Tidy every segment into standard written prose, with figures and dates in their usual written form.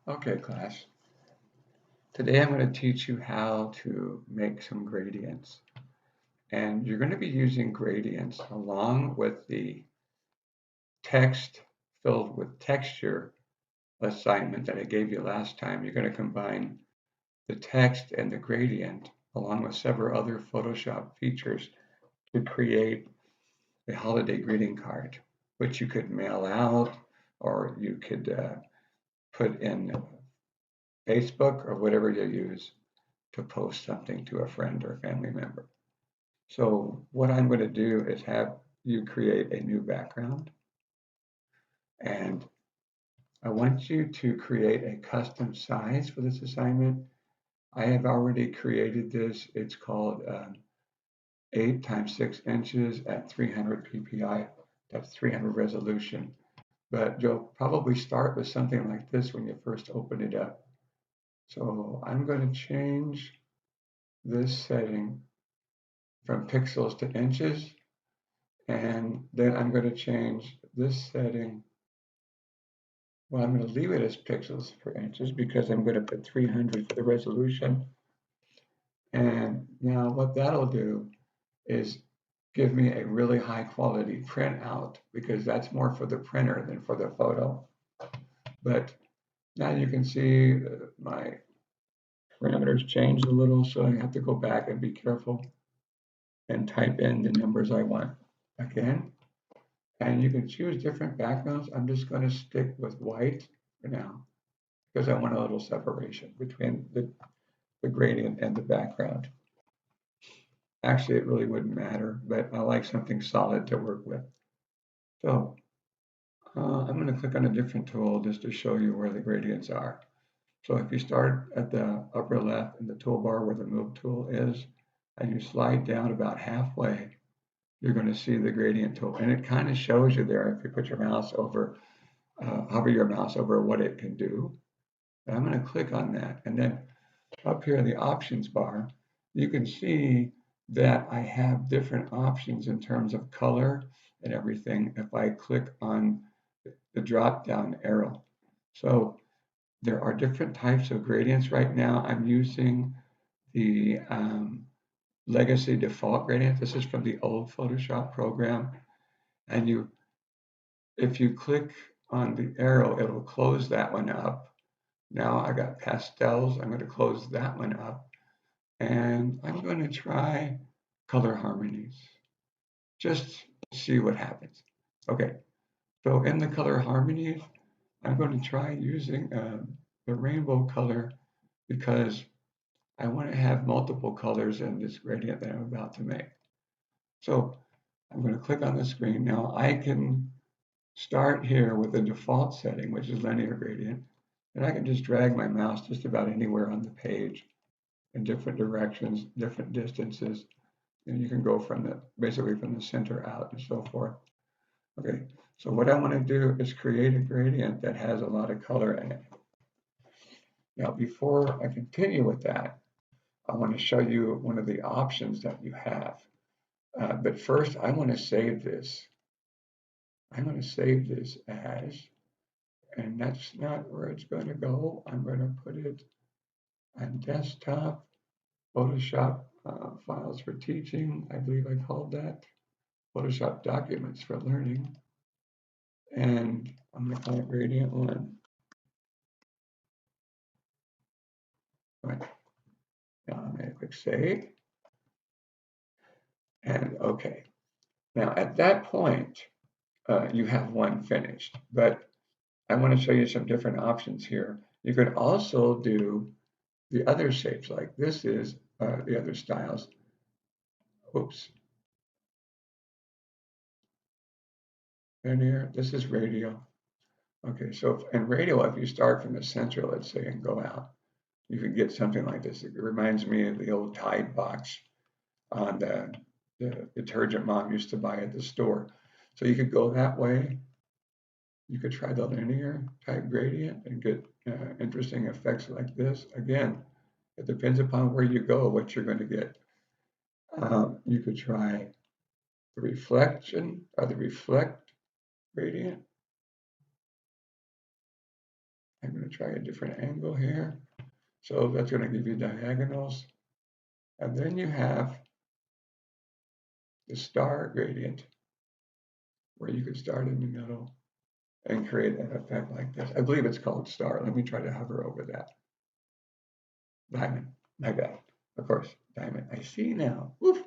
Okay, class. Today I'm going to teach you how to make some gradients. And you're going to be using gradients along with the text filled with texture assignment that I gave you last time. You're going to combine the text and the gradient along with several other Photoshop features to create a holiday greeting card, which you could mail out or you could put in Facebook or whatever you use to post something to a friend or family member. So what I'm going to do is have you create a new background, and I want you to create a custom size for this assignment. I have already created this. It's called 8 times 6 inches at 300 ppi. That's 300 resolution. But you'll probably start with something like this when you first open it up. So I'm going to change this setting from pixels to inches. And then I'm going to change this setting. Well, I'm going to leave it as pixels per inches because I'm going to put 300 for the resolution. And now what that'll do is give me a really high quality printout because that's more for the printer than for the photo. But now you can see my parameters changed a little, so I have to go back and be careful and type in the numbers I want again. And you can choose different backgrounds. I'm just going to stick with white for now because I want a little separation between the gradient and the background. Actually, it really wouldn't matter, but I like something solid to work with. So I'm going to click on a different tool just to show you where the gradients are. So if you start at the upper left in the toolbar where the move tool is, and you slide down about halfway, you're going to see the gradient tool. And it kind of shows you there if you put your mouse over, hover your mouse over what it can do. And I'm going to click on that. And then up here in the options bar, you can see that I have different options in terms of color and everything if I click on the drop down arrow. So there are different types of gradients right now. I'm using the legacy default gradient. This is from the old Photoshop program. And if you click on the arrow, it'll close that one up. Now I got pastels. I'm going to close that one up. And I'm going to try color harmonies. Just see what happens. Okay, so in the color harmonies, I'm going to try using the rainbow color because I want to have multiple colors in this gradient that I'm about to make. So I'm going to click on the screen. Now I can start here with the default setting, which is linear gradient, and I can just drag my mouse just about anywhere on the page in different directions, different distances, and you can go from basically from the center out and so forth. Okay, so what I want to do is create a gradient that has a lot of color in it. Now, before I continue with that, I want to show you one of the options that you have. But first, I want to save this. I'm going to save this as, and that's not where it's going to go. I'm going to put it on desktop, Photoshop files for teaching. I believe I called that Photoshop documents for learning. And I'm going to call it gradient one. Right. Now I'm going to click save. And okay. Now at that point, you have one finished. But I want to show you some different options here. You could also do the other shapes, like this is the other styles. Oops. Linear, this is radial. Okay, so in radial, if you start from the center, let's say, and go out, you can get something like this. It reminds me of the old Tide box on the detergent mom used to buy at the store. So you could go that way. You could try the linear type gradient and get interesting effects like this. Again, it depends upon where you go, what you're going to get. You could try the reflection or the reflect gradient. I'm going to try a different angle here. So that's going to give you diagonals. And then you have the star gradient, where you could start in the middle and create an effect like this. I believe it's called star. Let me try to hover over that. Diamond, my bad. Of course, diamond. I see now. Woof.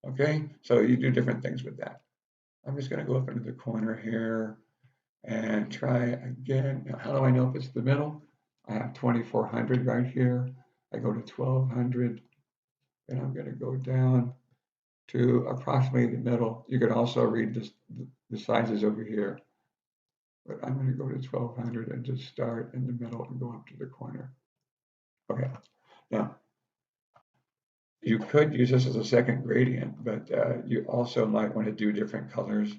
Okay, so you do different things with that. I'm just going to go up into the corner here and try again. Now, how do I know if it's the middle? I have 2400 right here. I go to 1200, and I'm going to go down to approximately the middle. You could also read this, the sizes over here, but I'm going to go to 1200 and just start in the middle and go up to the corner. Okay, now you could use this as a second gradient, but you also might want to do different colors.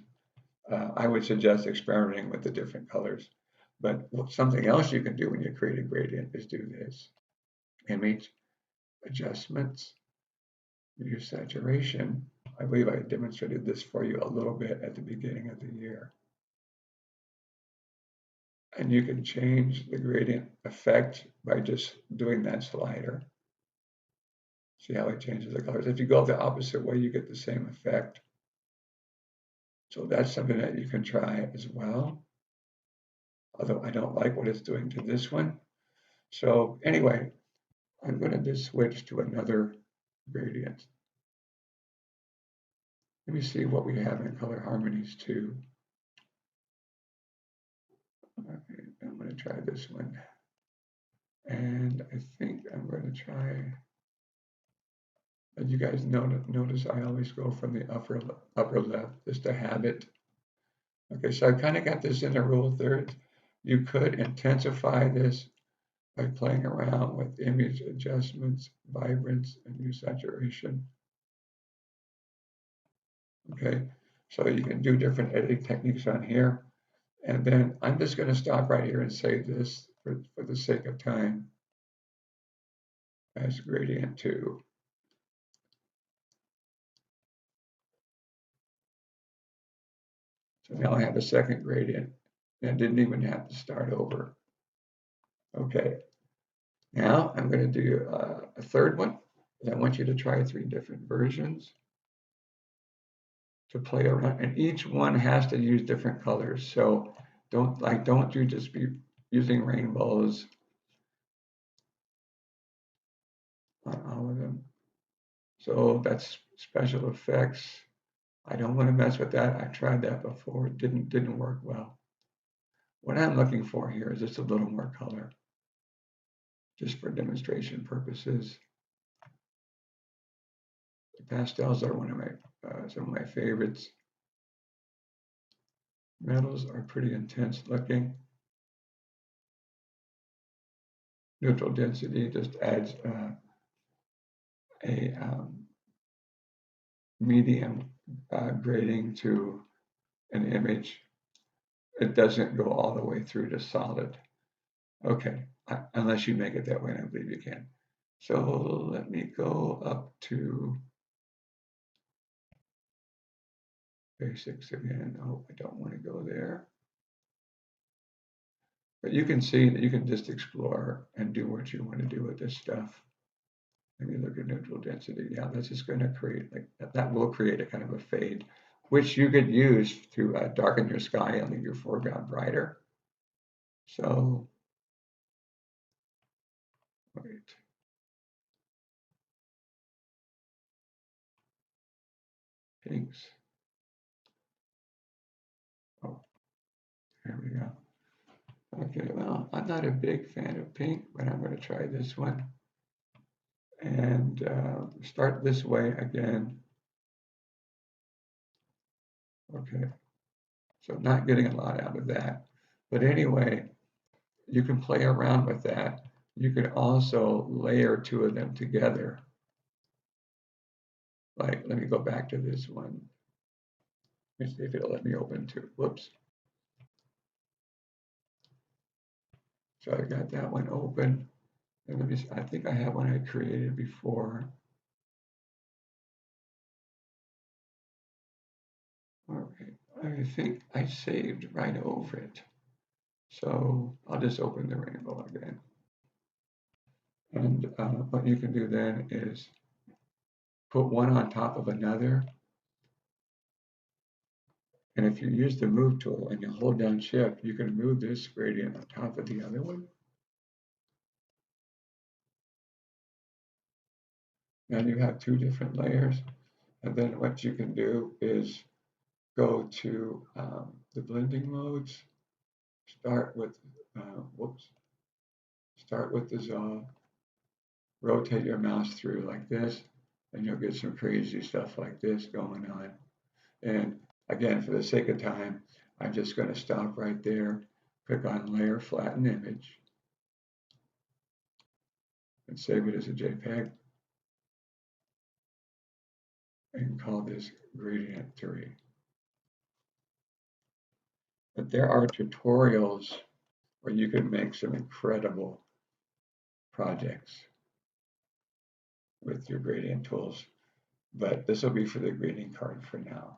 I would suggest experimenting with the different colors. But something else you can do when you create a gradient is do this. Image, adjustments, use saturation. I believe I demonstrated this for you a little bit at the beginning of the year. And you can change the gradient effect by just doing that slider. See how it changes the colors. If you go the opposite way, you get the same effect. So that's something that you can try as well. Although I don't like what it's doing to this one. So anyway, I'm going to just switch to another gradient. Let me see what we have in color harmonies too. Okay, I'm going to try this one. And I think I'm going to try, as you guys notice I always go from the upper left, just a habit. Okay, so I kind of got this in the rule of thirds. You could intensify this by playing around with image adjustments, vibrance, and use saturation. Okay, so you can do different editing techniques on here. And then I'm just going to stop right here and say this for the sake of time as gradient 2. So now I have a second gradient and I didn't even have to start over. Okay, now I'm going to do a third one. I want you to try 3 different versions to play around, and each one has to use different colors. So don't you just be using rainbows on all of them. So that's special effects. I don't want to mess with that. I've tried that before. It didn't work well. What I'm looking for here is just a little more color, just for demonstration purposes. The pastels are one of my some of my favorites. Metals are pretty intense looking. Neutral density just adds a medium grading to an image. It doesn't go all the way through to solid. Okay, unless you make it that way, and I believe you can. So let me go up to basics again. Oh, I don't want to go there. But you can see that you can just explore and do what you want to do with this stuff. Let me look at neutral density. Yeah, that's just going to create, like, that will create a kind of a fade, which you could use to darken your sky and leave your foreground brighter. So, wait. Pinks. Oh, there we go. Okay, well, I'm not a big fan of pink, but I'm going to try this one. And start this way again. Okay, so I'm not getting a lot out of that. But anyway, you can play around with that. You can also layer 2 of them together. Like, let me go back to this one. Let me see if it'll let me open too. Whoops. So I got that one open. And let me see, I think I have one I created before. All right, I think I saved right over it. So I'll just open the rainbow again. And what you can do then is put one on top of another. And if you use the move tool and you hold down shift, you can move this gradient on top of the other one. And you have two different layers. And then what you can do is go to the blending modes, start with, start with dissolve, rotate your mouse through like this, and you'll get some crazy stuff like this going on. And again, for the sake of time, I'm just going to stop right there, click on Layer Flatten Image, and save it as a JPEG, and call this Gradient 3. But there are tutorials where you can make some incredible projects with your gradient tools, but this will be for the greeting card for now.